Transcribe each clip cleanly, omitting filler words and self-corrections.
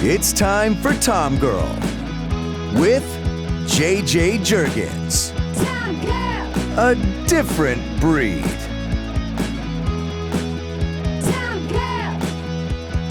It's time for Tomgirl with JJ Juergens. Tomgirl. A different breed. Tomgirl.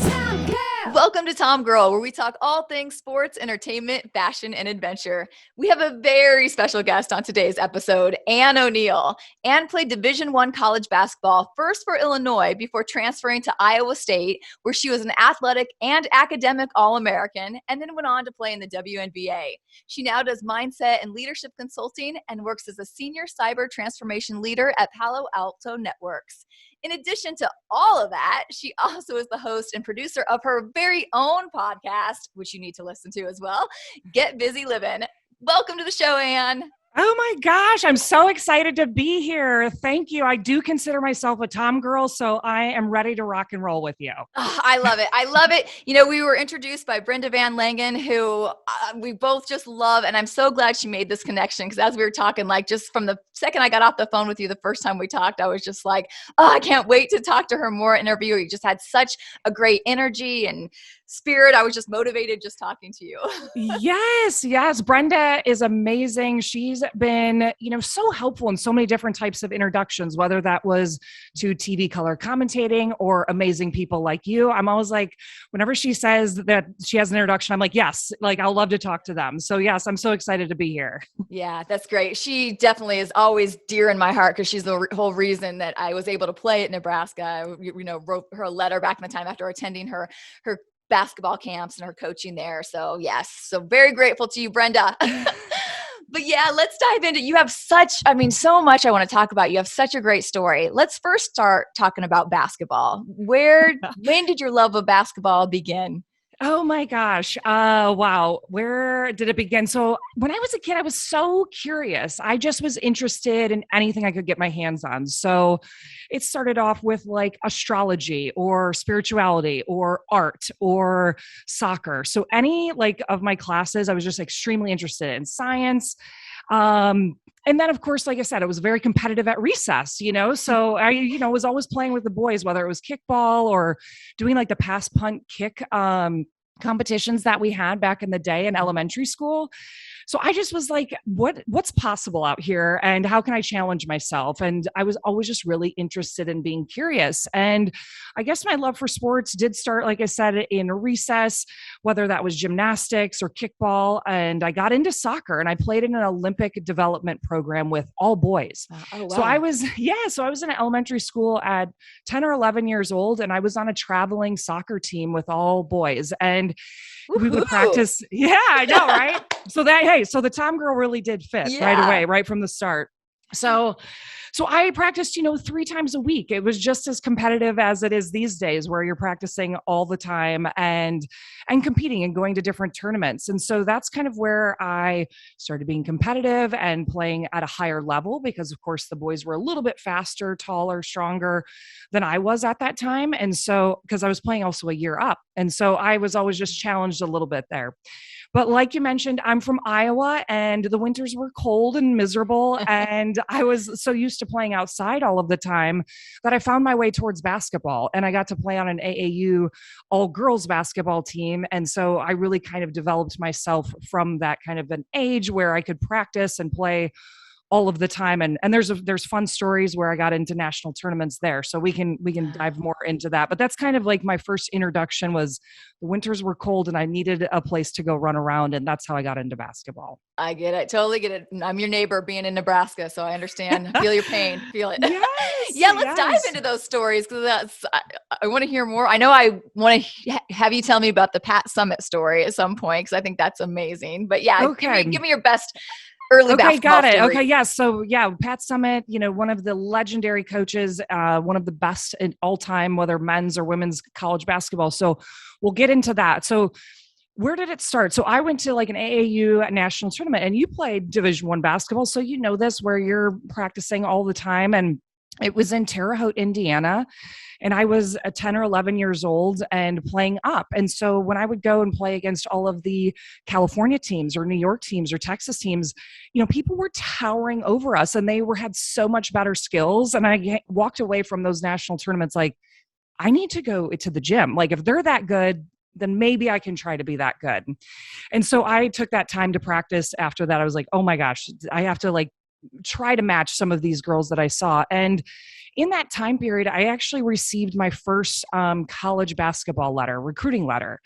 Tomgirl. Welcome to Tomgirl, where we talk all things sports, entertainment, fashion, and adventure. We have a very special guest on today's episode, Ann O'Neill. Ann played Division I college basketball, first for Illinois before transferring to Iowa State, where she was an athletic and academic All-American, and then went on to play in the WNBA. She now does mindset and leadership consulting and works as a senior cyber transformation leader at Palo Alto Networks. In addition to all of that, she also is the host and producer of her very own podcast, which you need to listen to as well, Get Busy Livin. Welcome to the show, Ann. Oh my gosh, I'm so excited to be here. Thank you. I do consider myself a Tomgirl, so I am ready to rock and roll with you. Oh, I love it. I love it. You know, we were introduced by Brenda Van Langen, who we both just love, and I'm so glad she made this connection because as we were talking, like just from the second I got off the phone with you the first time we talked, I was just like, oh, I can't wait to talk to her more, interview. You just had such a great energy and spirit. I was just motivated just talking to you. Yes. Brenda is amazing. She's been, so helpful in so many different types of introductions, whether that was to TV color commentating or amazing people like you. I'm always like, whenever she says that she has an introduction, I'm like, yes, like I'll love to talk to them. So yes, I'm so excited to be here. Yeah, that's great. She definitely is always dear in my heart because she's the whole reason that I was able to play at Nebraska. I, wrote her a letter back in the time after attending her basketball camps and her coaching there. So yes, so very grateful to you, Brenda. But yeah, let's dive into, you have so much I want to talk about. You have such a great story. Let's first start talking about basketball. When did your love of basketball begin? Oh my gosh. Wow. Where did it begin? So when I was a kid, I was so curious. I just was interested in anything I could get my hands on. So it started off with like astrology or spirituality or art or soccer. So any of my classes, I was just extremely interested in science. And then of course, like I said, it was very competitive at recess, so I, was always playing with the boys, whether it was kickball or doing like the pass punt kick, competitions that we had back in the day in elementary school. So I just was like, what's possible out here and how can I challenge myself? And I was always just really interested in being curious. And I guess my love for sports did start, like I said, in recess, whether that was gymnastics or kickball. And I got into soccer and I played in an Olympic development program with all boys. Oh, wow. So I was in elementary school at 10 or 11 years old and I was on a traveling soccer team with all boys and we would practice. Yeah, I know, right? So the Tomgirl really did fit right away, right from the start. So I practiced, 3 times a week. It was just as competitive as it is these days where you're practicing all the time and competing and going to different tournaments. And so that's kind of where I started being competitive and playing at a higher level because of course the boys were a little bit faster, taller, stronger than I was at that time. And so, because I was playing also a year up. And so I was always just challenged a little bit there. But like you mentioned, I'm from Iowa and the winters were cold and miserable. And I was so used to playing outside all of the time that I found my way towards basketball. And I got to play on an AAU all girls basketball team. And so I really kind of developed myself from that kind of an age where I could practice and play all of the time. And there's fun stories where I got into national tournaments there. So we can dive more into that. But that's kind of like my first introduction was the winters were cold and I needed a place to go run around. And that's how I got into basketball. I get it. Totally get it. I'm your neighbor being in Nebraska, so I understand. Feel your pain. Feel it. Yes, Let's dive into those stories because I want to hear more. I know I want to have you tell me about the Pat Summitt story at some point because I think that's amazing. But yeah, okay. Give me your best early basketball got it. story. Okay, yeah. So yeah, Pat Summitt, one of the legendary coaches, one of the best in all time, whether men's or women's college basketball. So we'll get into that. So where did it start? So I went to like an AAU national tournament and you played Division I basketball. So you know this where you're practicing all the time. And it was in Terre Haute, Indiana. And I was 10 or 11 years old and playing up. And so when I would go and play against all of the California teams or New York teams or Texas teams, people were towering over us and they had so much better skills. And I walked away from those national tournaments like, I need to go to the gym. Like if they're that good, then maybe I can try to be that good. And so I took that time to practice. After that, I was like, oh my gosh, I have to like try to match some of these girls that I saw. And in that time period, I actually received my first college basketball recruiting letter.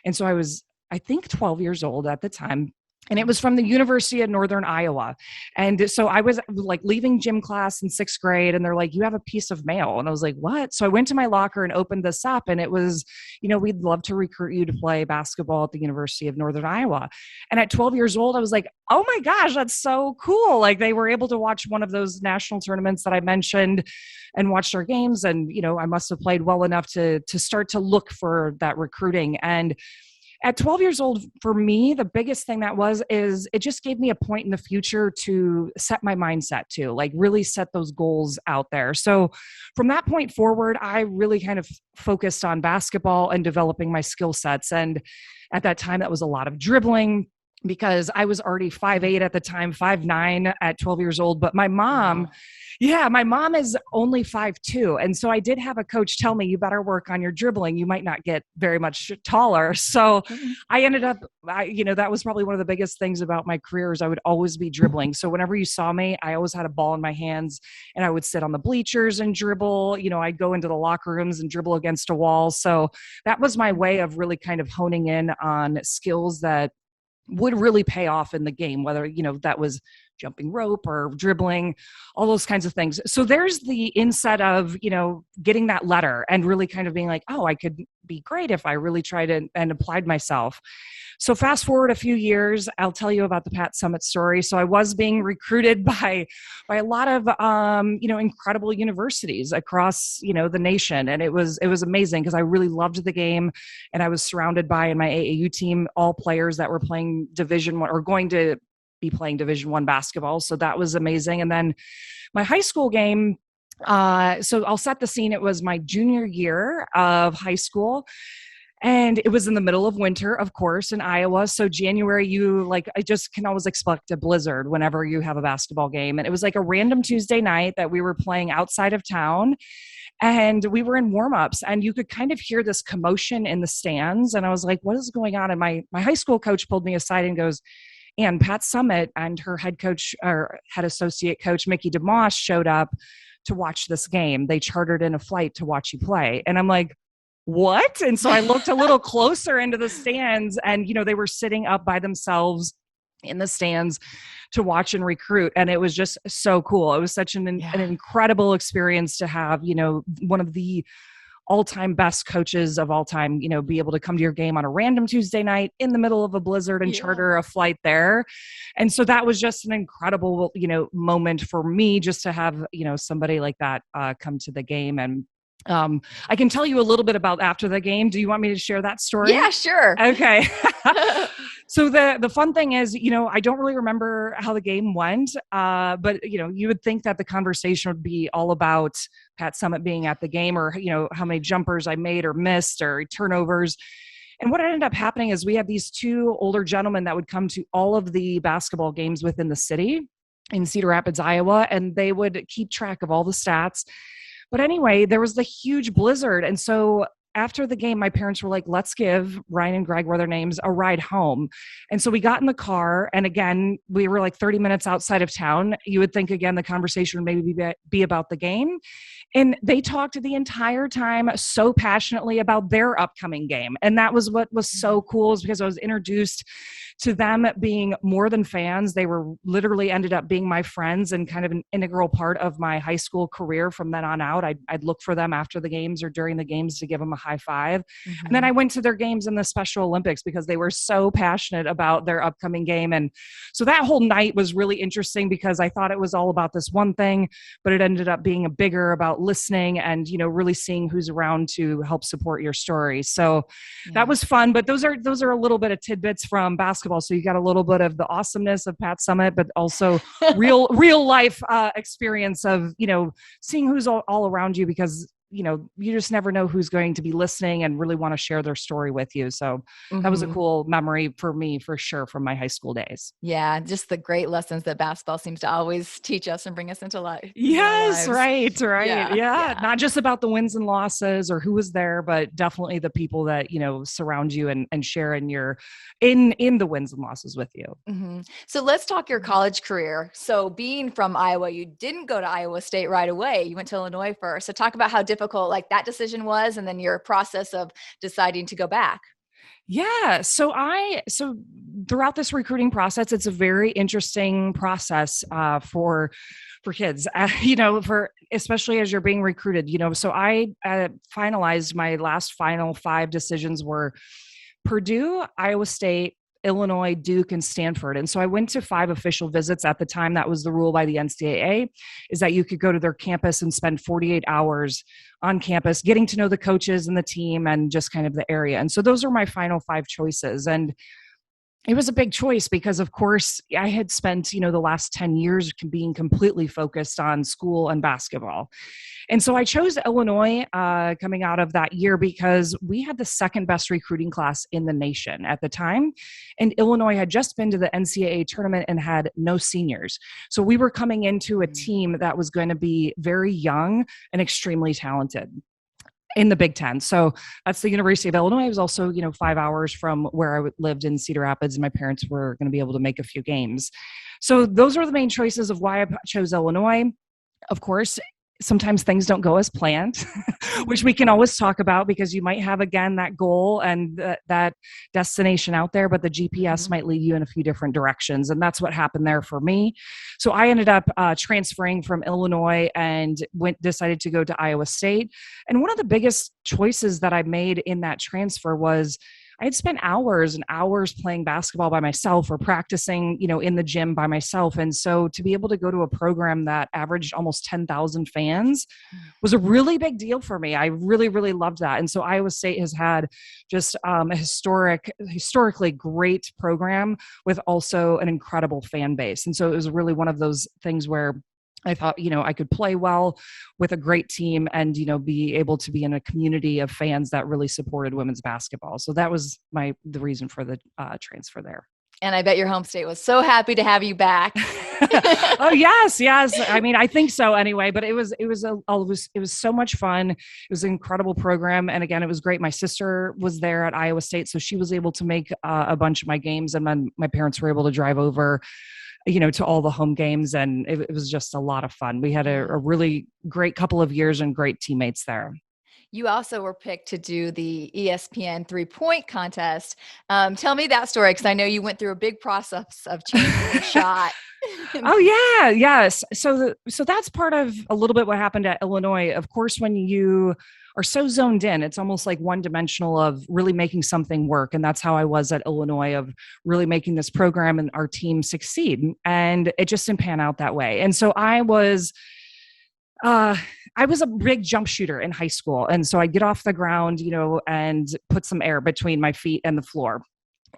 And so I was, I think, 12 years old at the time. And it was from the University of Northern Iowa. And so I was like leaving gym class in 6th grade, and they're like, you have a piece of mail. And I was like, what? So I went to my locker and opened this up, and it was, we'd love to recruit you to play basketball at the University of Northern Iowa. And at 12 years old, I was like, oh my gosh, that's so cool. Like, they were able to watch one of those national tournaments that I mentioned and watched our games. And, I must have played well enough to start to look for that recruiting. And at 12 years old, for me, the biggest thing is it just gave me a point in the future to set my mindset to, like, really set those goals out there. So from that point forward, I really kind of focused on basketball and developing my skill sets. And at that time, that was a lot of dribbling, because I was already 5'8" at the time, 5'9" at 12 years old. But my mom, my mom is only 5'2". And so I did have a coach tell me, you better work on your dribbling. You might not get very much taller. So I ended up, that was probably one of the biggest things about my career is I would always be dribbling. So whenever you saw me, I always had a ball in my hands, and I would sit on the bleachers and dribble. I'd go into the locker rooms and dribble against a wall. So that was my way of really kind of honing in on skills that would really pay off in the game, whether, that was jumping rope or dribbling, all those kinds of things. So there's the inset of, getting that letter and really kind of being like, oh, I could be great if I really tried and applied myself. So fast forward a few years, I'll tell you about the Pat Summitt story. So I was being recruited by a lot of, incredible universities across, the nation. And it was amazing because I really loved the game, and I was surrounded by, in my AAU team, all players that were playing Division I or going to be playing Division I basketball. So that was amazing. And then my high school game, so I'll set the scene. It was my junior year of high school, and it was in the middle of winter, of course, in Iowa. So January, I just can always expect a blizzard whenever you have a basketball game. And it was like a random Tuesday night that we were playing outside of town, and we were in warmups, and you could kind of hear this commotion in the stands. And I was like, what is going on? And my high school coach pulled me aside and goes, and Pat Summitt and her head coach or head associate coach, Mickey DeMoss, showed up to watch this game. They chartered in a flight to watch you play. And I'm like, what? And so I looked a little closer into the stands, and, they were sitting up by themselves in the stands to watch and recruit. And it was just so cool. It was such an incredible experience to have, one of the all-time best coaches of all time, be able to come to your game on a random Tuesday night in the middle of a blizzard and charter a flight there. And so that was just an incredible, moment for me, just to have, somebody like that come to the game. And I can tell you a little bit about after the game. Do you want me to share that story? Yeah, sure. Okay. So the fun thing is, I don't really remember how the game went, but, you would think that the conversation would be all about Pat Summitt being at the game, or, how many jumpers I made or missed, or turnovers. And what ended up happening is we had these two older gentlemen that would come to all of the basketball games within the city in Cedar Rapids, Iowa, and they would keep track of all the stats. But anyway, there was the huge blizzard. And so after the game, my parents were like, let's give Ryan and Greg, were their names, a ride home. And so we got in the car. And again, we were like 30 minutes outside of town. You would think, again, the conversation would maybe be about the game. And they talked the entire time so passionately about their upcoming game. And that was what was so cool, is because I was introduced to them being more than fans. They were literally ended up being my friends and kind of an integral part of my high school career from then on out. I'd look for them after the games or during the games to give them a high five. And then I went to their games in the Special Olympics because they were so passionate about their upcoming game. And so that whole night was really interesting because I thought it was all about this one thing, but it ended up being a bigger about listening and, really seeing who's around to help support your story. So that was fun, but those are a little bit of tidbits from basketball. So you got a little bit of the awesomeness of Pat Summitt, but also real life experience of, seeing who's all around you, because you just never know who's going to be listening and really want to share their story with you. So that was a cool memory for me, for sure, from my high school days. Yeah, just the great lessons that basketball seems to always teach us and bring us into life. Yes, right. Yeah. Not just about the wins and losses or who was there, but definitely the people that, surround you and share in the wins and losses with you. So let's talk your college career. So being from Iowa, you didn't go to Iowa State right away. You went to Illinois first. So talk about how difficult like that decision was, and then your process of deciding to go back. Yeah. So throughout this recruiting process, it's a very interesting process for kids, for especially as you're being recruited, so I finalized my last final 5 decisions were Purdue, Iowa State, Illinois, Duke, and Stanford. And so I went to 5 official visits at the time. That was the rule by the NCAA, is that you could go to their campus and spend 48 hours on campus, getting to know the coaches and the team and just kind of the area. And so those are my final 5 choices. And it was a big choice because, of course, I had spent, the last 10 years being completely focused on school and basketball. And so I chose Illinois coming out of that year because we had the second best recruiting class in the nation at the time. And Illinois had just been to the NCAA tournament and had no seniors. So we were coming into a team that was going to be very young and extremely talented in the Big Ten. So that's the University of Illinois. It was also, 5 hours from where I lived in Cedar Rapids, and my parents were going to be able to make a few games. So those were the main choices of why I chose Illinois. Of course, sometimes things don't go as planned, which we can always talk about because you might have, again, that goal and that destination out there, but the GPS might lead you in a few different directions. And that's what happened there for me. So I ended up transferring from Illinois and decided to go to Iowa State. And one of the biggest choices that I made in that transfer was I had spent hours and hours playing basketball by myself or practicing, in the gym by myself. And so to be able to go to a program that averaged almost 10,000 fans was a really big deal for me. I really, really loved that. And so Iowa State has had just a historically great program with also an incredible fan base. And so it was really one of those things where I thought, I could play well with a great team and, be able to be in a community of fans that really supported women's basketball. So that was the reason for the transfer there. And I bet your home state was so happy to have you back. Oh, yes. I mean, I think so anyway, but it was so much fun. It was an incredible program. And again, it was great. My sister was there at Iowa State, so she was able to make a bunch of my games, and my parents were able to drive over to all the home games. And it was just a lot of fun. We had a really great couple of years and great teammates there. You also were picked to do the ESPN 3-point contest. Tell me that story, because I know you went through a big process of changing your shot. Oh, yeah. Yes. So that's part of a little bit what happened at Illinois. Of course, when you are so zoned in, it's almost like one-dimensional of really making something work. And that's how I was at Illinois, of really making this program and our team succeed. And it just didn't pan out that way. And so I was a big jump shooter in high school. And so I'd get off the ground, and put some air between my feet and the floor.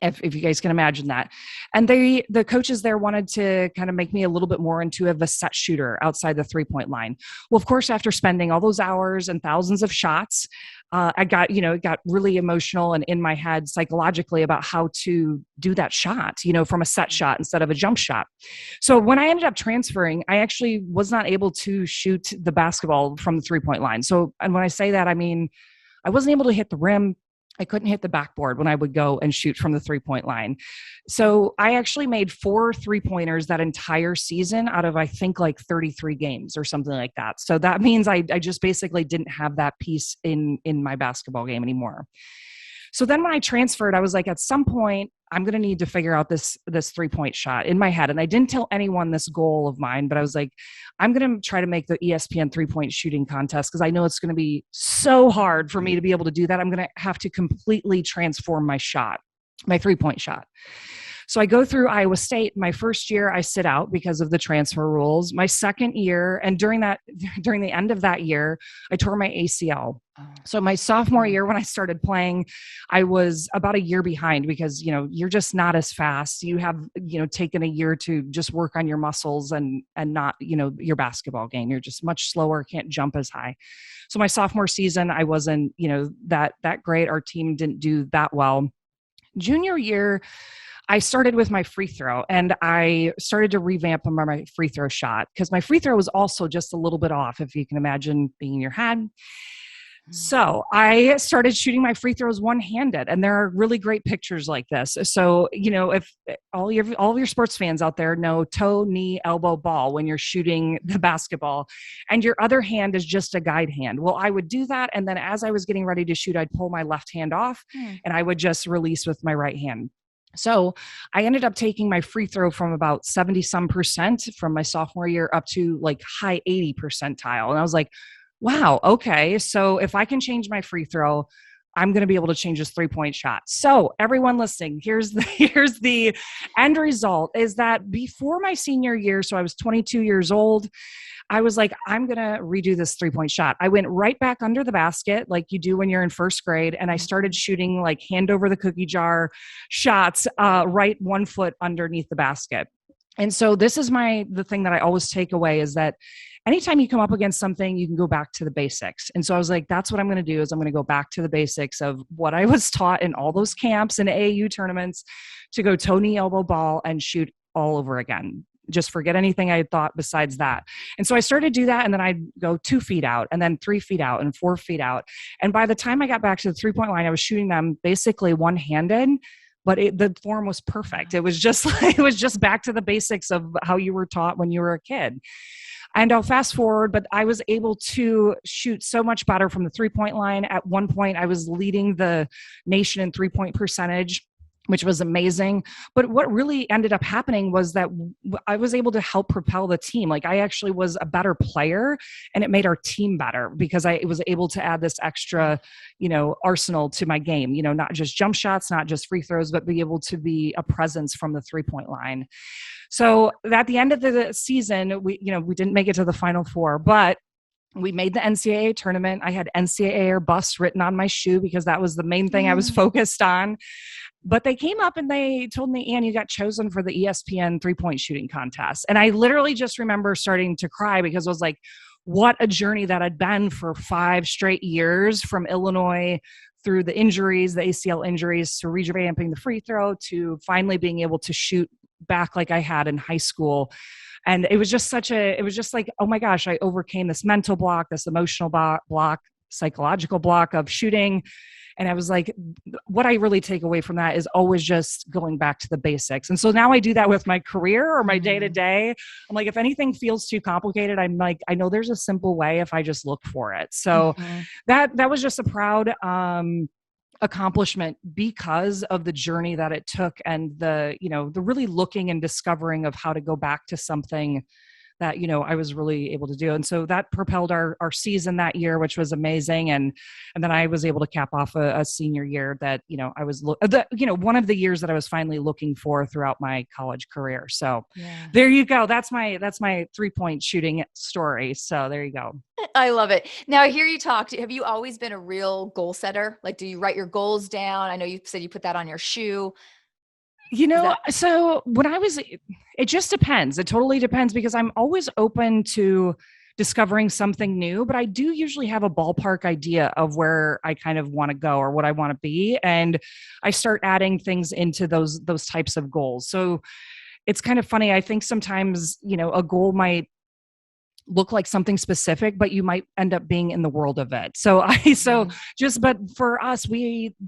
If you guys can imagine that. And the coaches there wanted to kind of make me a little bit more into a set shooter outside the 3-point line. Well, of course, after spending all those hours and thousands of shots, it got really emotional and in my head psychologically about how to do that shot, from a set shot instead of a jump shot. So when I ended up transferring, I actually was not able to shoot the basketball from the 3-point line. So, and when I say that, I mean, I wasn't able to hit the rim. I couldn't hit the backboard when I would go and shoot from the 3-point line. So I actually made 4 3-pointers that entire season out of, I think, like 33 games or something like that. So that means I just basically didn't have that piece in my basketball game anymore. So then when I transferred, I was like, at some point, I'm going to need to figure out this 3-point shot in my head. And I didn't tell anyone this goal of mine, but I was like, I'm going to try to make the ESPN 3-point shooting contest because I know it's going to be so hard for me to be able to do that. I'm going to have to completely transform my shot, my 3-point shot. So I go through Iowa State. My first year, I sit out because of the transfer rules. My second year, and during the end of that year, I tore my ACL. So my sophomore year, when I started playing, I was about a year behind because, you're just not as fast. You have, taken a year to just work on your muscles and not, your basketball game. You're just much slower, can't jump as high. So my sophomore season, I wasn't, that great. Our team didn't do that well. Junior year, I started with my free throw and I started to revamp my free throw shot because my free throw was also just a little bit off, if you can imagine being in your head. So I started shooting my free throws one-handed, and there are really great pictures like this. So, if all of your sports fans out there know toe, knee, elbow, ball when you're shooting the basketball, and your other hand is just a guide hand. Well, I would do that, and then as I was getting ready to shoot, I'd pull my left hand off, and I would just release with my right hand. So I ended up taking my free throw from about 70% from my sophomore year up to like high 80 percentile. And I was like, wow, okay. So if I can change my free throw, I'm going to be able to change this 3-point shot. So everyone listening, here's the end result is that before my senior year, so I was 22 years old, I was like, I'm going to redo this 3-point shot. I went right back under the basket like you do when you're in first grade. And I started shooting like hand over the cookie jar shots, right 1 foot underneath the basket. And so this is the thing that I always take away is that anytime you come up against something, you can go back to the basics. And so I was like, that's what I'm going to do is I'm going to go back to the basics of what I was taught in all those camps and AAU tournaments to go toe, knee, elbow, ball and shoot all over again. Just forget anything I had thought besides that. And so I started to do that. And then I'd go 2 feet out and then 3 feet out and 4 feet out. And by the time I got back to the 3-point line, I was shooting them basically one-handed. But the form was perfect. It was just back to the basics of how you were taught when you were a kid. And I'll fast forward, but I was able to shoot so much better from the 3-point line. At one point, I was leading the nation in 3-point percentage, which was amazing. But what really ended up happening was that I was able to help propel the team. Like I actually was a better player and it made our team better because I was able to add this extra, arsenal to my game, not just jump shots, not just free throws, but be able to be a presence from the 3-point line. So at the end of the season, we didn't make it to the Final Four, but we made the NCAA tournament. I had NCAA or bust written on my shoe because that was the main thing I was focused on. But they came up and they told me, Ann, you got chosen for the ESPN 3-point shooting contest. And I literally just remember starting to cry because I was like, what a journey that had been for 5 straight years from Illinois through the injuries, the ACL injuries, to revamping the free throw, to finally being able to shoot back like I had in high school. And it was just like, oh my gosh, I overcame this mental block, this emotional block, psychological block of shooting. And I was like, what I really take away from that is always just going back to the basics. And so now I do that with my career or my day to day. I'm like, if anything feels too complicated, I'm like, I know there's a simple way if I just look for it. So that was just a proud accomplishment because of the journey that it took and the really looking and discovering of how to go back to something that, I was really able to do. And so that propelled our season that year, which was amazing. And then I was able to cap off a senior year that, I was, one of the years that I was finally looking for throughout my college career. So there you go. That's my 3-point shooting story. So there you go. I love it. Now I hear you talk. Have you always been a real goal setter? Like, do you write your goals down? I know you said you put that on your shoe. So when it just depends. It totally depends because I'm always open to discovering something new, but I do usually have a ballpark idea of where I kind of want to go or what I want to be. And I start adding things into those types of goals. So it's kind of funny. I think sometimes, a goal might look like something specific, but you might end up being in the world of it. But for us,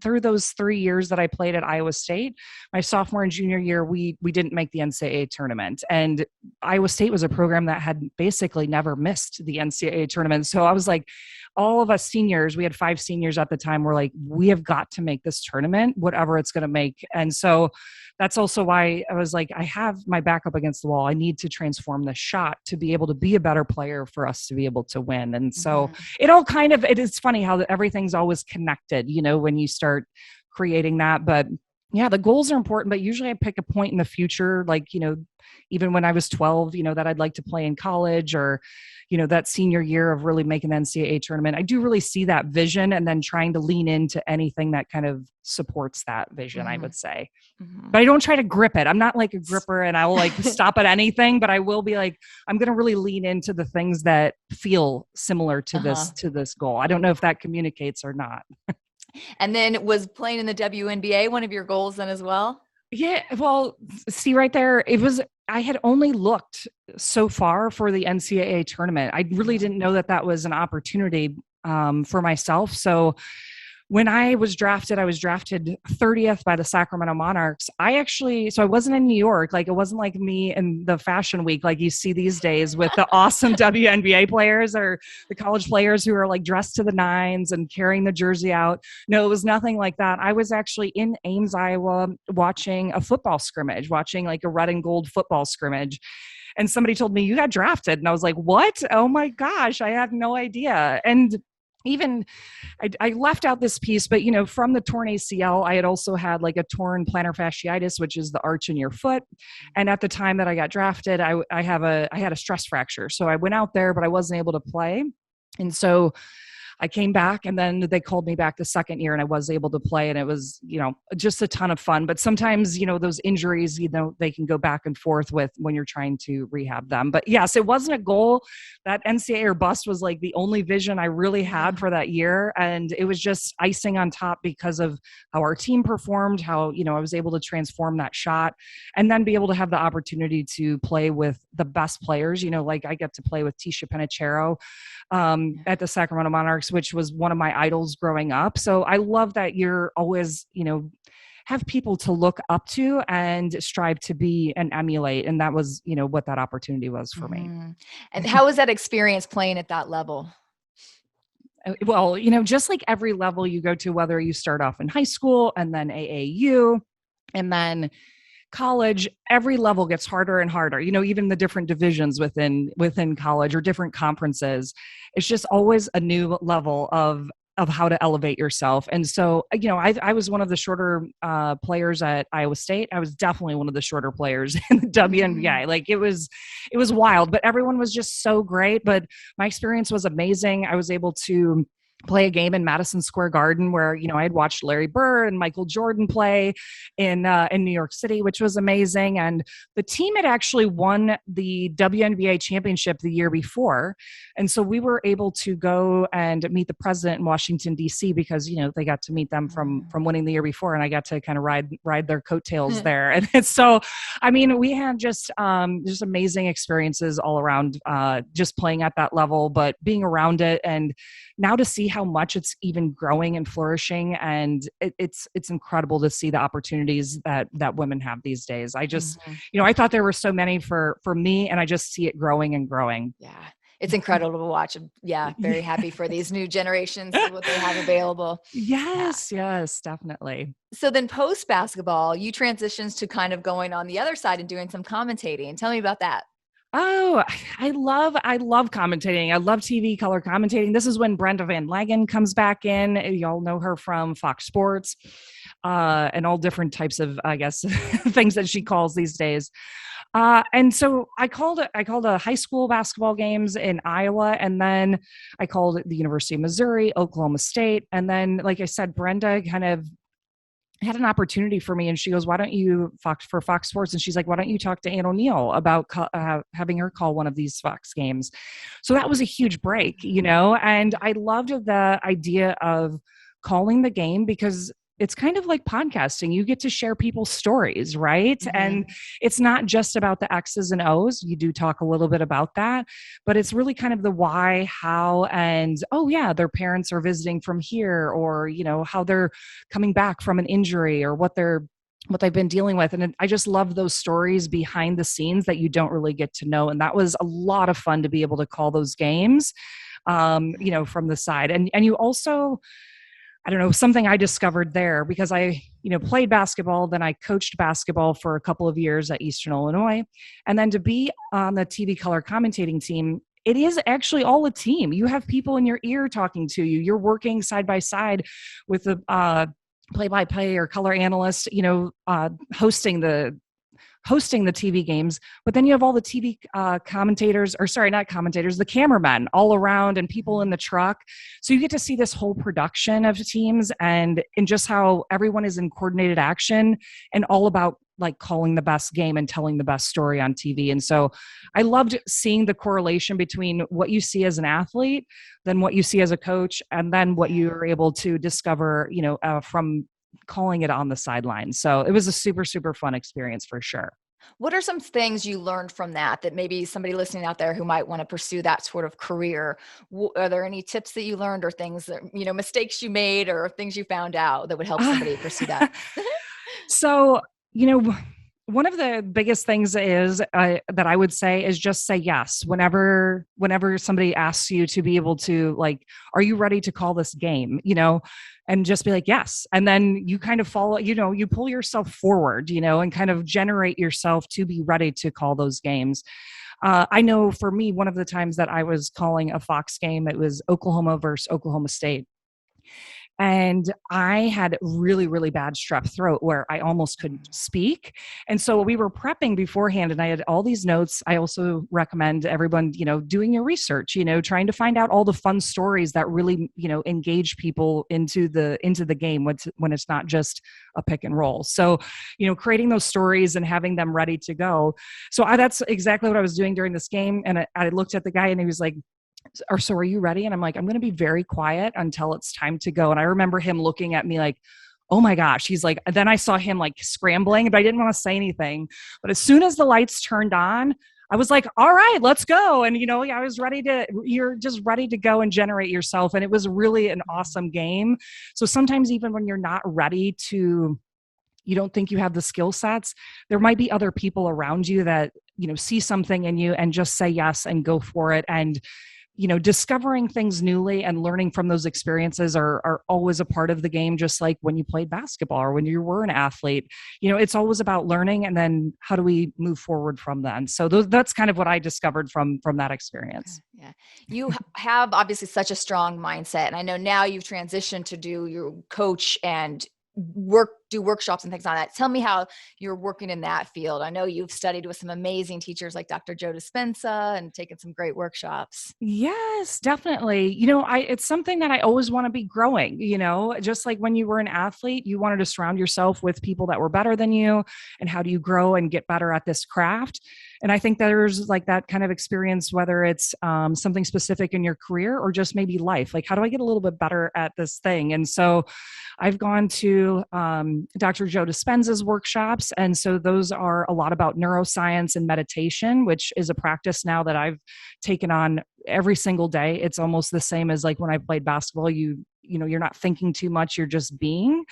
through those 3 years that I played at Iowa State, my sophomore and junior year, we didn't make the NCAA tournament. And Iowa State was a program that had basically never missed the NCAA tournament. So I was like, all of us seniors, we had 5 seniors at the time, were like, we have got to make this tournament, whatever it's going to make. And so that's also why I was like, I have my back up against the wall. I need to transform the shot to be able to be a better player for us to be able to win. And so it is funny how everything's always connected, when you start creating that. But Yeah, the goals are important, but usually I pick a point in the future, like, even when I was 12, that I'd like to play in college, or, that senior year of really making the NCAA tournament. I do really see that vision, and then trying to lean into anything that kind of supports that vision, I would say. But I don't try to grip it. I'm not like a gripper, and I will like stop at anything, but I will be like, I'm going to really lean into the things that feel similar to this goal. I don't know if that communicates or not. And then was playing in the WNBA one of your goals then as well? Yeah. Well, see right there, I had only looked so far for the NCAA tournament. I really didn't know that was an opportunity for myself. So when I was drafted 30th by the Sacramento Monarchs. So I wasn't in New York. Like, it wasn't like me in the fashion week, like you see these days with the awesome WNBA players or the college players who are like dressed to the nines and carrying the jersey out. No, it was nothing like that. I was actually in Ames, Iowa, watching a football scrimmage, watching like a red and gold football scrimmage. And somebody told me, you got drafted. And I was like, what? Oh my gosh, I had no idea. And even I left out this piece, but from the torn ACL, I had also had like a torn plantar fasciitis, which is the arch in your foot. And at the time that I got drafted, I had a stress fracture. So I went out there, but I wasn't able to play. And so I came back, and then they called me back the second year, and I was able to play, and it was, just a ton of fun. But sometimes, those injuries, they can go back and forth with when you're trying to rehab them. But yes, it wasn't a goal. That NCAA or bust was like the only vision I really had for that year. And it was just icing on top because of how our team performed, how, I was able to transform that shot, and then be able to have the opportunity to play with the best players. Like I get to play with Tisha Penicheiro at the Sacramento Monarchs, which was one of my idols growing up. So I love that you're always, have people to look up to and strive to be and emulate. And that was, what that opportunity was for me. And how was that experience playing at that level? Well, just like every level you go to, whether you start off in high school and then AAU and then college, every level gets harder and harder. Even the different divisions within college or different conferences, it's just always a new level of how to elevate yourself. And so, I was one of the shorter players at Iowa State. I was definitely one of the shorter players in the WNBA. Like it was wild, but everyone was just so great. But my experience was amazing. I was able to play a game in Madison Square Garden where, I had watched Larry Bird and Michael Jordan play in New York City, which was amazing. And the team had actually won the WNBA championship the year before. And so we were able to go and meet the president in Washington, D.C. because, they got to meet them from winning the year before. And I got to kind of ride their coattails there. And so, we had just amazing experiences all around, just playing at that level, but being around it. And now to see how much it's even growing and flourishing, and it's incredible to see the opportunities that women have these days. I just, I thought there were so many for me, and I just see it growing and growing. Yeah. It's incredible to watch. Yeah. Very happy for these new generations and what they have available. Yes, definitely. So then post basketball, you transitions to kind of going on the other side and doing some commentating. Tell me about that. Oh, I love commentating. I love TV color commentating. This is when Brenda Van Lagen comes back in. Y'all know her from Fox Sports, and all different types of, I guess, things that she calls these days. And so I called a high school basketball games in Iowa, and then I called the University of Missouri, Oklahoma State. And then, like I said, Brenda kind of had an opportunity for me, and she goes, why don't you for Fox Sports? And she's like, why don't you talk to Ann O'Neill about having her call one of these Fox games? So that was a huge break, and I loved the idea of calling the game because it's kind of like podcasting. You get to share people's stories, right? And it's not just about the X's and O's. You do talk a little bit about that, but it's really kind of the why, how, and, oh yeah, their parents are visiting from here, or, how they're coming back from an injury, or what they've been dealing with. And I just love those stories behind the scenes that you don't really get to know. And that was a lot of fun to be able to call those games, from the side. And you also, I don't know, something I discovered there, because I, played basketball, then I coached basketball for a couple of years at Eastern Illinois. And then to be on the TV color commentating team, it is actually all a team. You have people in your ear talking to you. You're working side by side with the play-by-play or color analyst, hosting the TV games, but then you have all the TV commentators, or sorry, not commentators, the cameramen all around and people in the truck. So you get to see this whole production of teams and just how everyone is in coordinated action and all about like calling the best game and telling the best story on TV. And so I loved seeing the correlation between what you see as an athlete, then what you see as a coach, and then what you're able to discover, from calling it on the sidelines. So it was a super, super fun experience for sure. What are some things you learned from that maybe somebody listening out there who might want to pursue that sort of career? Are there any tips that you learned or things that, mistakes you made or things you found out that would help somebody pursue that? So, one of the biggest things is that I would say is just say yes whenever somebody asks you to be able to, like, are you ready to call this game? And just be like, yes. And then you kind of follow, you pull yourself forward, and kind of generate yourself to be ready to call those games. I know for me, one of the times that I was calling a Fox game, it was Oklahoma versus Oklahoma State. And I had really, really bad strep throat where I almost couldn't speak. And so we were prepping beforehand and I had all these notes. I also recommend everyone, doing your research, trying to find out all the fun stories that really, engage people into the game when it's not just a pick and roll. So, creating those stories and having them ready to go. So that's exactly what I was doing during this game. And I looked at the guy and he was like, so are you ready? And I'm like, I'm going to be very quiet until it's time to go. And I remember him looking at me like, oh my gosh. He's like, then I saw him like scrambling, but I didn't want to say anything. But as soon as the lights turned on, I was like, all right, let's go. And, I was you're just ready to go and generate yourself. And it was really an awesome game. So sometimes even when you're not ready to, you don't think you have the skill sets, there might be other people around you that, see something in you and just say yes and go for it. And discovering things newly and learning from those experiences are always a part of the game, just like when you played basketball or when you were an athlete. It's always about learning and then how do we move forward from then. So that's kind of what I discovered from that experience. Yeah. You have obviously such a strong mindset. And I know now you've transitioned to do your coach and do workshops and things on that. Tell me how you're working in that field. I know you've studied with some amazing teachers like Dr. Joe Dispenza and taken some great workshops. Yes, definitely. It's something that I always want to be growing, just like when you were an athlete, you wanted to surround yourself with people that were better than you. And how do you grow and get better at this craft? And I think there's like that kind of experience, whether it's something specific in your career or just maybe life. Like, how do I get a little bit better at this thing? And so I've gone to Dr. Joe Dispenza's workshops. And so those are a lot about neuroscience and meditation, which is a practice now that I've taken on every single day. It's almost the same as like when I played basketball, you're not thinking too much, you're just being.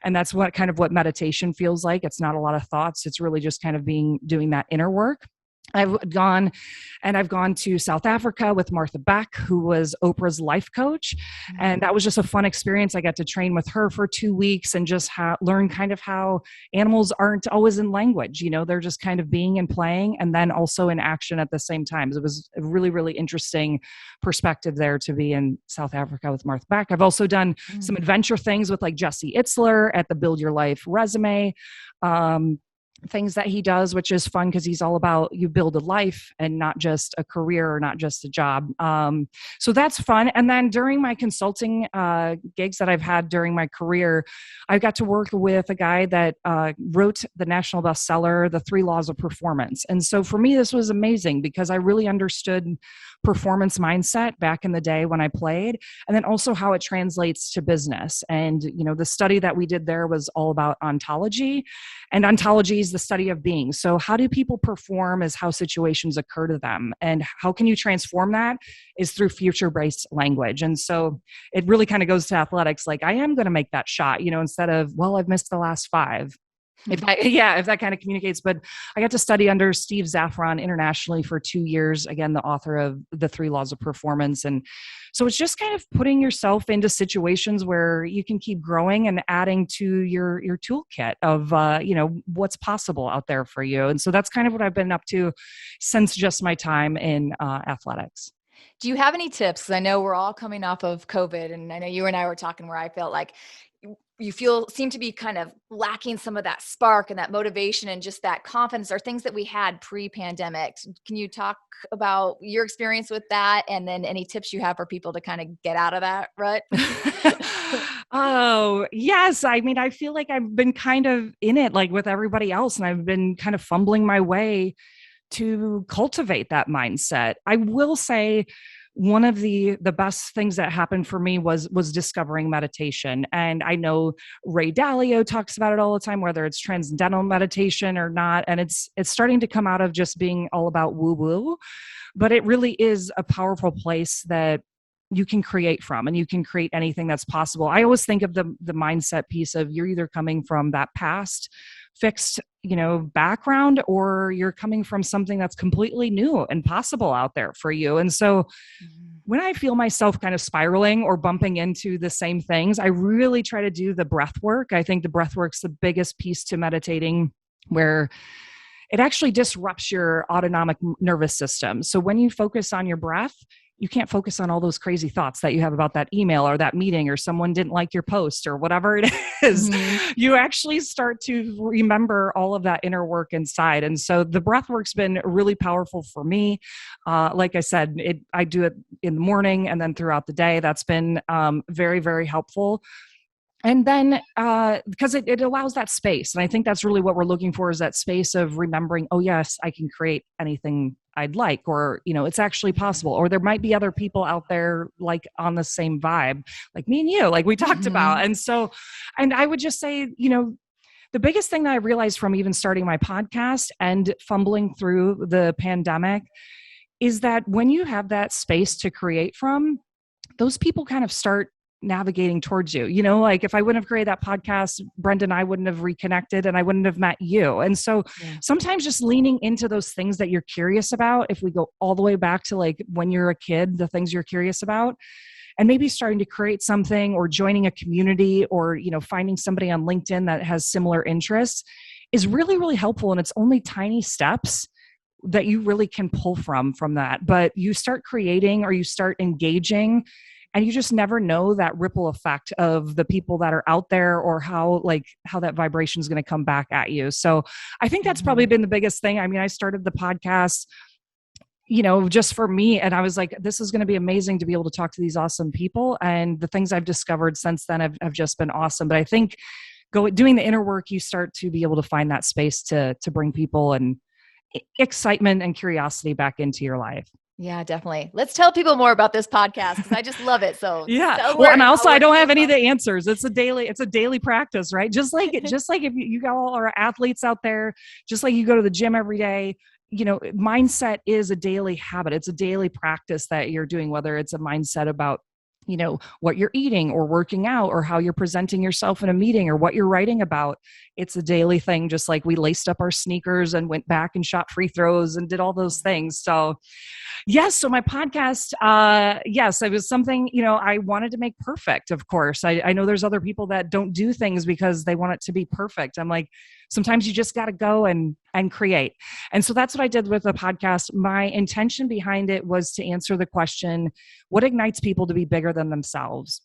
And that's what meditation feels like. It's not a lot of thoughts. It's really just kind of doing that inner work. I've gone to South Africa with Martha Beck, who was Oprah's life coach. And that was just a fun experience. I got to train with her for 2 weeks and just learn kind of how animals aren't always in language. They're just kind of being and playing and then also in action at the same time. So it was a really, really interesting perspective there to be in South Africa with Martha Beck. I've also done some adventure things with like Jesse Itzler at the Build Your Life resume. Things that he does, which is fun because he's all about you build a life and not just a career or not just a job. So that's fun. And then during my consulting gigs that I've had during my career, I got to work with a guy that wrote the national bestseller, The 3 Laws of Performance. And so for me, this was amazing because I really understood performance mindset back in the day when I played, and then also how it translates to business. And, the study that we did there was all about ontology, and ontology is the study of being. So how do people perform is how situations occur to them. And how can you transform that is through future-based language. And so it really kind of goes to athletics. Like, I am going to make that shot, instead of, well, I've missed the last 5. If that kind of communicates. But I got to study under Steve Zaffron internationally for 2 years, again, the author of The 3 Laws of Performance. And so it's just kind of putting yourself into situations where you can keep growing and adding to your toolkit of, what's possible out there for you. And so that's kind of what I've been up to since just my time in athletics. Do you have any tips? Because I know we're all coming off of COVID, and I know you and I were talking where I felt like you seem to be kind of lacking some of that spark and that motivation and just that confidence are things that we had pre-pandemic. Can you talk about your experience with that and then any tips you have for people to kind of get out of that rut? Oh, yes. I mean, I feel like I've been kind of in it like with everybody else, and I've been kind of fumbling my way to cultivate that mindset. I will say one of the best things that happened for me was discovering meditation. And I know Ray Dalio talks about it all the time, whether it's transcendental meditation or not. And it's starting to come out of just being all about woo woo, but it really is a powerful place that you can create from, and you can create anything that's possible. I always think of the mindset piece of you're either coming from that past fixed, background, or you're coming from something that's completely new and possible out there for you. And so when I feel myself kind of spiraling or bumping into the same things, I really try to do the breath work. I think the breath work's the biggest piece to meditating, where it actually disrupts your autonomic nervous system. So when you focus on your breath, you can't focus on all those crazy thoughts that you have about that email or that meeting or someone didn't like your post or whatever it is. Mm-hmm. You actually start to remember all of that inner work inside. And so the breath work's been really powerful for me. Like I said, I do it in the morning and then throughout the day. That's been very, very helpful. And then because it allows that space. And I think that's really what we're looking for, is that space of remembering, oh, yes, I can create anything I'd like, or, it's actually possible. Or there might be other people out there like on the same vibe, like me and you, like we talked about. And so, and I would just say, the biggest thing that I realized from even starting my podcast and fumbling through the pandemic is that when you have that space to create from, those people kind of start navigating towards you. Like if I wouldn't have created that podcast, Brenda and I wouldn't have reconnected and I wouldn't have met you. And so sometimes just leaning into those things that you're curious about, if we go all the way back to like when you're a kid, the things you're curious about, and maybe starting to create something or joining a community or, finding somebody on LinkedIn that has similar interests is really, really helpful. And it's only tiny steps that you really can pull from that. But you start creating or you start engaging, and you just never know that ripple effect of the people that are out there or how that vibration is going to come back at you. So I think that's probably been the biggest thing. I mean, I started the podcast, just for me. And I was like, this is going to be amazing to be able to talk to these awesome people. And the things I've discovered since then have just been awesome. But I think doing the inner work, you start to be able to find that space to bring people and excitement and curiosity back into your life. Yeah, definitely. Let's tell people more about this podcast because I just love it. So yeah. Well, and also I don't have any of the answers. It's a daily practice, right? Just like if you all are athletes out there, just like you go to the gym every day, mindset is a daily habit. It's a daily practice that you're doing, whether it's a mindset about what you're eating or working out or how you're presenting yourself in a meeting or what you're writing about. It's a daily thing, just like we laced up our sneakers and went back and shot free throws and did all those things. So yes. So my podcast, yes, it was something, I wanted to make perfect. Of course, I know there's other people that don't do things because they want it to be perfect. I'm like, sometimes you just got to go and create. And so that's what I did with the podcast. My intention behind it was to answer the question, what ignites people to be bigger than themselves?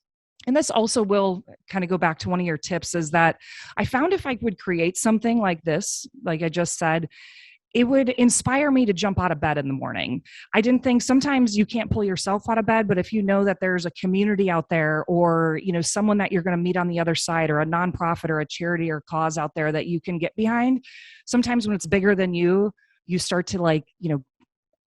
And this also will kind of go back to one of your tips, is that I found if I would create something like this, like I just said, it would inspire me to jump out of bed in the morning. I didn't think sometimes you can't pull yourself out of bed, but if you know that there's a community out there or, someone that you're going to meet on the other side or a nonprofit or a charity or cause out there that you can get behind, sometimes when it's bigger than you start to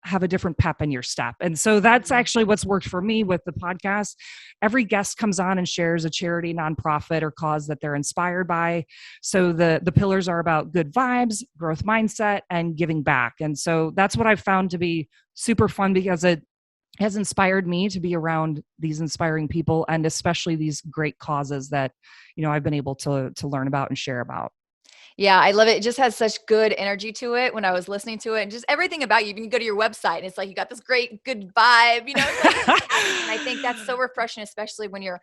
have a different pep in your step. And so that's actually what's worked for me with the podcast. Every guest comes on and shares a charity, nonprofit, or cause that they're inspired by. So the pillars are about good vibes, growth mindset, and giving back. And so that's what I've found to be super fun, because it has inspired me to be around these inspiring people and especially these great causes that, I've been able to learn about and share about. Yeah, I love it. It just has such good energy to it when I was listening to it, and just everything about you. Even you go to your website and it's like you got this great, good vibe, and I think that's so refreshing, especially when you're,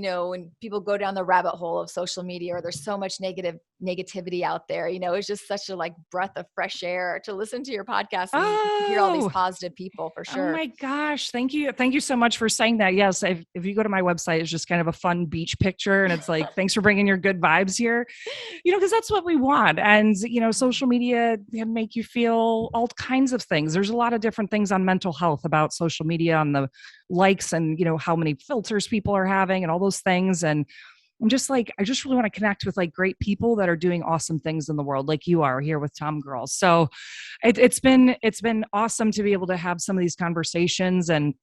when people go down the rabbit hole of social media, or there's so much negativity out there, it's just such a like breath of fresh air to listen to your podcast and hear all these Oh, positive people for oh sure. my gosh. Thank you. Thank you so much for saying that. Yes. If you go to my website, it's just kind of a fun beach picture. And it's like, thanks for bringing your good vibes here, because that's what we want. And, social media can make you feel all kinds of things. There's a lot of different things on mental health about social media, on the likes and, how many filters people are having and all those things. And I'm just like, I just really want to connect with like great people that are doing awesome things in the world, like you are here with Tomgirl. So it's been awesome to be able to have some of these conversations. And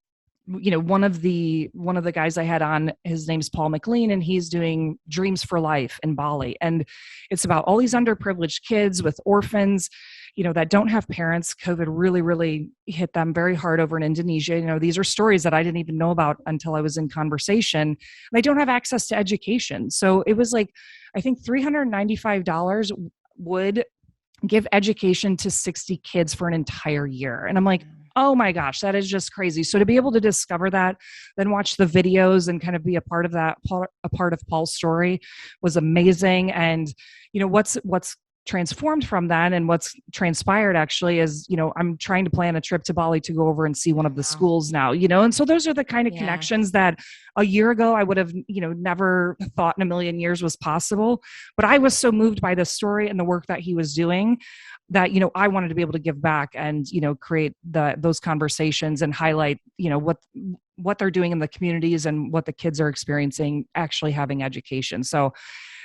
one of the guys I had on, his name's Paul McLean, and he's doing Dreams for Life in Bali. And it's about all these underprivileged kids with orphans, that don't have parents. COVID really, really hit them very hard over in Indonesia. These are stories that I didn't even know about until I was in conversation. They don't have access to education. So it was like, I think $395 would give education to 60 kids for an entire year. And I'm like, oh my gosh, that is just crazy. So to be able to discover that, then watch the videos and kind of be a part of that, a part of Paul's story was amazing. And, what's transformed from that and what's transpired actually is, I'm trying to plan a trip to Bali to go over and see one of the schools now, and so those are the kind of connections that a year ago I would have, never thought in a million years was possible. But I was so moved by this story and the work that he was doing that, I wanted to be able to give back and, create those conversations and highlight, what they're doing in the communities and what the kids are experiencing actually having education. So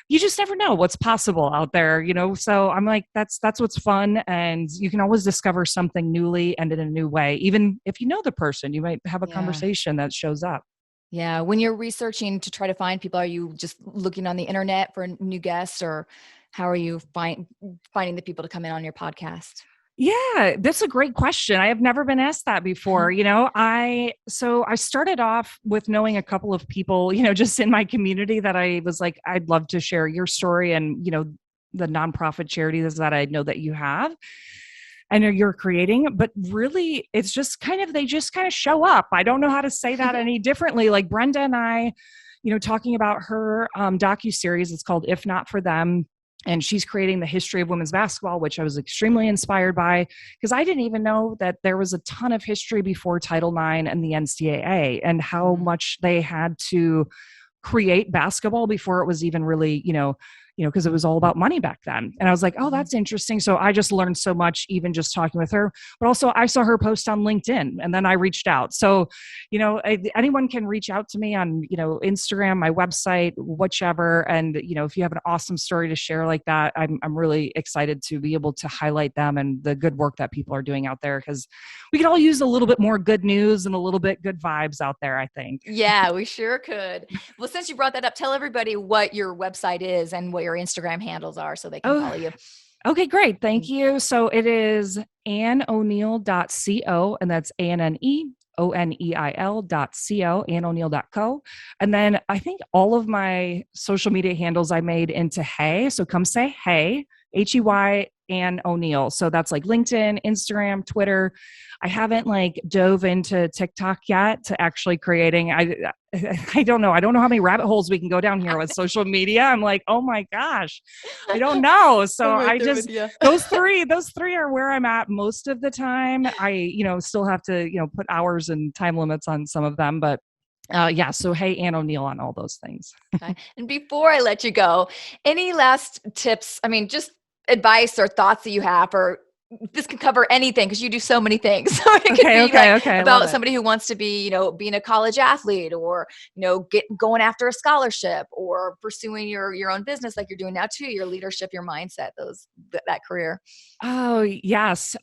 you just never know what's possible out there, so I'm like, that's what's fun. And you can always discover something newly and in a new way. Even if you know the person, you might have a conversation that shows up. Yeah. When you're researching to try to find people, are you just looking on the internet for new guests, or how are you finding the people to come in on your podcast? Yeah, that's a great question. I have never been asked that before. I started off with knowing a couple of people, just in my community that I was like, I'd love to share your story and, the nonprofit charities that I know that you have and you're creating. But really, it's just they just kind of show up. I don't know how to say that any differently. Like Brenda and I, talking about her docuseries, it's called If Not For Them. And she's creating the history of women's basketball, which I was extremely inspired by, because I didn't even know that there was a ton of history before Title IX and the NCAA and how much they had to create basketball before it was even really, because it was all about money back then. And I was like, oh, that's interesting. So I just learned so much, even just talking with her, but also I saw her post on LinkedIn and then I reached out. So, anyone can reach out to me on, Instagram, my website, whichever. And, if you have an awesome story to share like that, I'm really excited to be able to highlight them and the good work that people are doing out there, because we could all use a little bit more good news and a little bit good vibes out there, I think. Yeah, we sure could. Well, since you brought that up, tell everybody what your website is and what your Instagram handles are so they can follow you. Okay, great. Thank you. So it is AnneO'Neill.co, and that's AnneO'Neill.co, AnneO'Neill.co. And then I think all of my social media handles I made into Hey. So come say Hey, Hey, Anne O'Neill. So that's like LinkedIn, Instagram, Twitter. I haven't dove into TikTok yet to actually creating. I don't know. I don't know how many rabbit holes we can go down here with social media. I'm like, oh my gosh, I don't know. So those three are where I'm at most of the time. I, still have to, put hours and time limits on some of them, but so hey, Anne O'Neill on all those things. Okay. And before I let you go, any last tips? I mean, just advice or thoughts that you have, or this can cover anything because you do so many things. So it could be about somebody who wants to be, being a college athlete, or, going after a scholarship, or pursuing your own business like you're doing now too, your leadership, your mindset, that career. Oh, yes.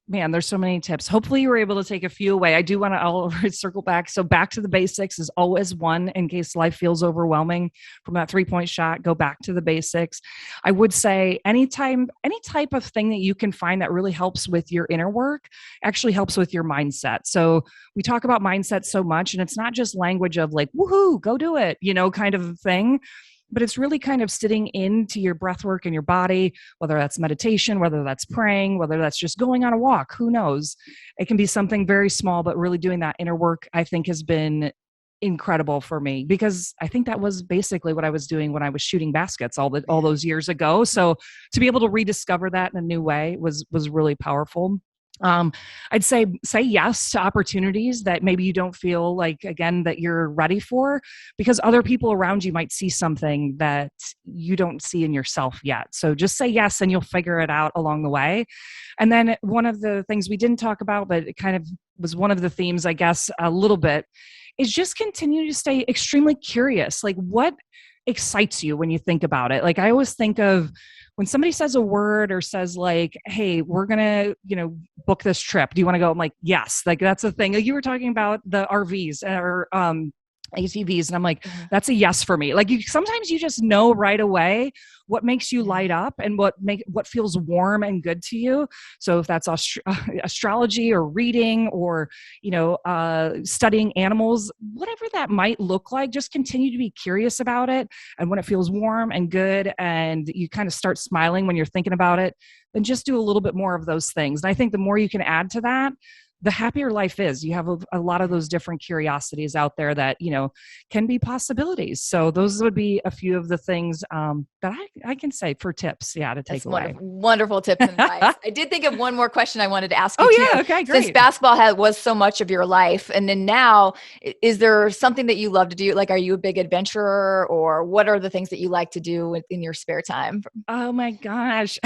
Man, there's so many tips. Hopefully you were able to take a few away. I do want to circle back. So back to the basics is always one, in case life feels overwhelming from that 3-point shot. Go back to the basics. I would say any type of thing that you can find that really helps with your inner work actually helps with your mindset. So we talk about mindset so much, and it's not just language of like, woohoo, go do it, kind of thing. But it's really kind of sitting into your breath work and your body, whether that's meditation, whether that's praying, whether that's just going on a walk, who knows? It can be something very small, but really doing that inner work, I think, has been incredible for me because I think that was basically what I was doing when I was shooting baskets all those years ago. So to be able to rediscover that in a new way was really powerful. I'd say yes to opportunities that maybe you don't feel like, again, that you're ready for, because other people around you might see something that you don't see in yourself yet. So just say yes and you'll figure it out along the way. And then one of the things we didn't talk about, but it kind of was one of the themes, I guess, a little bit, is just continue to stay extremely curious. Like, what excites you when you think about it? Like, I always think of when somebody says a word or says like, hey, we're going to, book this trip. Do you want to go? I'm like, yes. Like, that's the thing. Like, you were talking about the RVs or ATVs. And I'm like, that's a yes for me. Like, sometimes you just know right away what makes you light up and what feels warm and good to you. So if that's astrology or reading or, studying animals, whatever that might look like, just continue to be curious about it. And when it feels warm and good and you kind of start smiling when you're thinking about it, then just do a little bit more of those things. And I think the more you can add to that, the happier life is. You have a lot of those different curiosities out there that, can be possibilities. So those would be a few of the things that I can say for tips, to take away. Wonderful tips and advice. I did think of one more question I wanted to ask you. Oh, yeah. Okay, great. Since basketball was so much of your life, and then now, is there something that you love to do? Like, are you a big adventurer, or what are the things that you like to do in your spare time? Oh my gosh.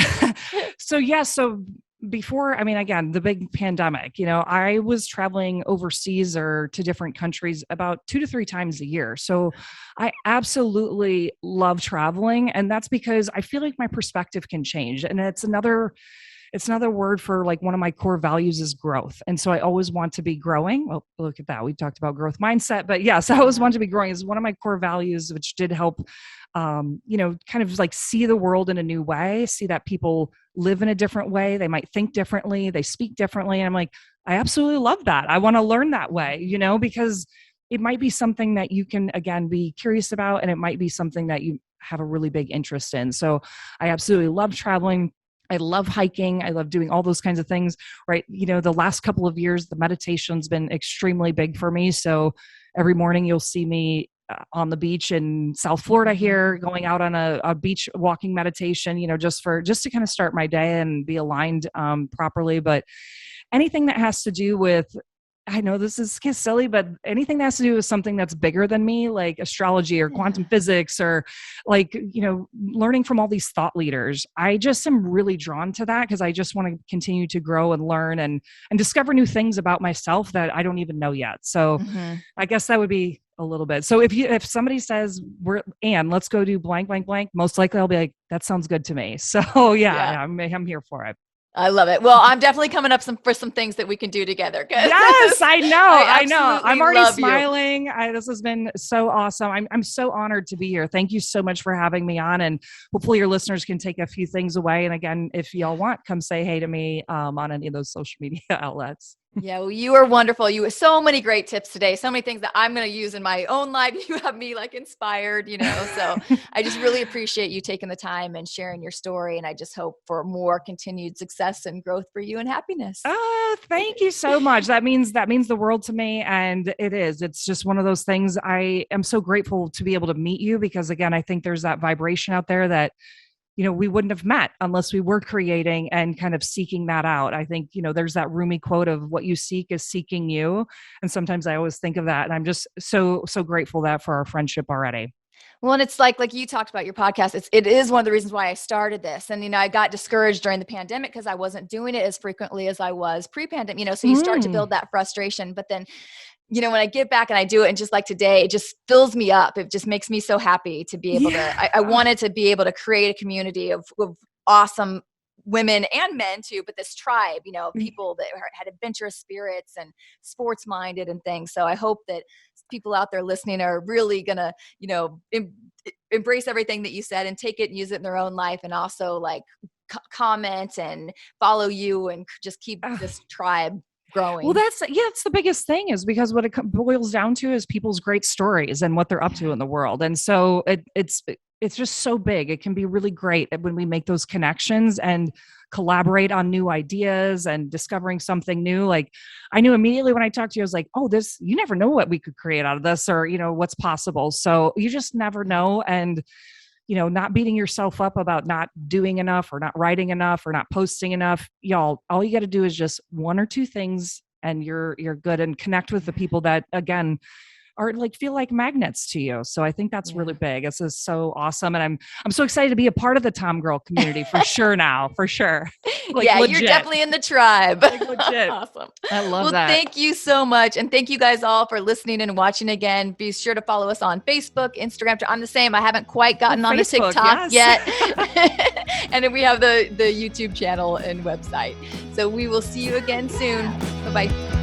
So before, again, the big pandemic, I was traveling overseas or to different countries about 2 to 3 times a year. So I absolutely love traveling. And that's because I feel like my perspective can change. And it's another word for, like, one of my core values is growth. And so I always want to be growing. Well, look at that. We talked about growth mindset, but yes, I always want to be growing is one of my core values, which did help, kind of like see the world in a new way, see that people live in a different way. They might think differently. They speak differently. And I'm like, I absolutely love that. I want to learn that way, because it might be something that you can, again, be curious about. And it might be something that you have a really big interest in. So I absolutely love traveling. I love hiking. I love doing all those kinds of things, right? The last couple of years, the meditation's been extremely big for me. So every morning you'll see me on the beach in South Florida here, going out on a beach walking meditation, just to kind of start my day and be aligned properly. But anything that has to do with, I know this is silly, but anything that has to do with something that's bigger than me, like astrology or quantum physics or like, learning from all these thought leaders, I just am really drawn to that because I just want to continue to grow and learn and discover new things about myself that I don't even know yet. So I guess that would be a little bit. So if somebody says let's go do blank, blank, blank, most likely I'll be like, that sounds good to me. So I'm here for it. I love it. Well, I'm definitely coming up for some things that we can do together. Yes, I know. I'm already smiling. This has been so awesome. I'm so honored to be here. Thank you so much for having me on. And hopefully your listeners can take a few things away. And again, if y'all want, come say hey to me on any of those social media outlets. Yeah, well, you are wonderful. You have so many great tips today, so many things that I'm going to use in my own life. You have me inspired, so I just really appreciate you taking the time and sharing your story. And I just hope for more continued success and growth for you and happiness. Oh, thank you so much. That means the world to me. And it's just one of those things. I am so grateful to be able to meet you because again, I think there's that vibration out there that we wouldn't have met unless we were creating and kind of seeking that out. I think, there's that Rumi quote of what you seek is seeking you. And sometimes I always think of that. And I'm just so grateful for our friendship already. Well, and it's like you talked about your podcast. It is one of the reasons why I started this. And, I got discouraged during the pandemic because I wasn't doing it as frequently as I was pre-pandemic, so you start to build that frustration, but then when I get back and I do it and just like today, it just fills me up. It just makes me so happy to be able to, I wanted to be able to create a community of awesome women and men too, but this tribe, people that had adventurous spirits and sports minded and things. So I hope that people out there listening are really going to, embrace everything that you said and take it and use it in their own life. And also comment and follow you and just keep this tribe growing. Well, that's the biggest thing, is because what it boils down to is people's great stories and what they're up to in the world. And so it's just so big. It can be really great when we make those connections and collaborate on new ideas and discovering something new. Like, I knew immediately when I talked to you, I was like, oh, you never know what we could create out of this, or, what's possible. So you just never know. And, not beating yourself up about not doing enough or not writing enough or not posting enough. Y'all, all you got to do is just one or two things and you're good, and connect with the people that, again, are feel like magnets to you. So I think that's really big. This is so awesome. And I'm so excited to be a part of the Tomgirl community for sure now, for sure. Legit. You're definitely in the tribe. Legit. Awesome. I love that. Thank you so much. And thank you guys all for listening and watching again. Be sure to follow us on Facebook, Instagram. I'm the same. I haven't quite gotten on the TikTok yet. And then we have the YouTube channel and website. So we will see you again soon. Bye-bye.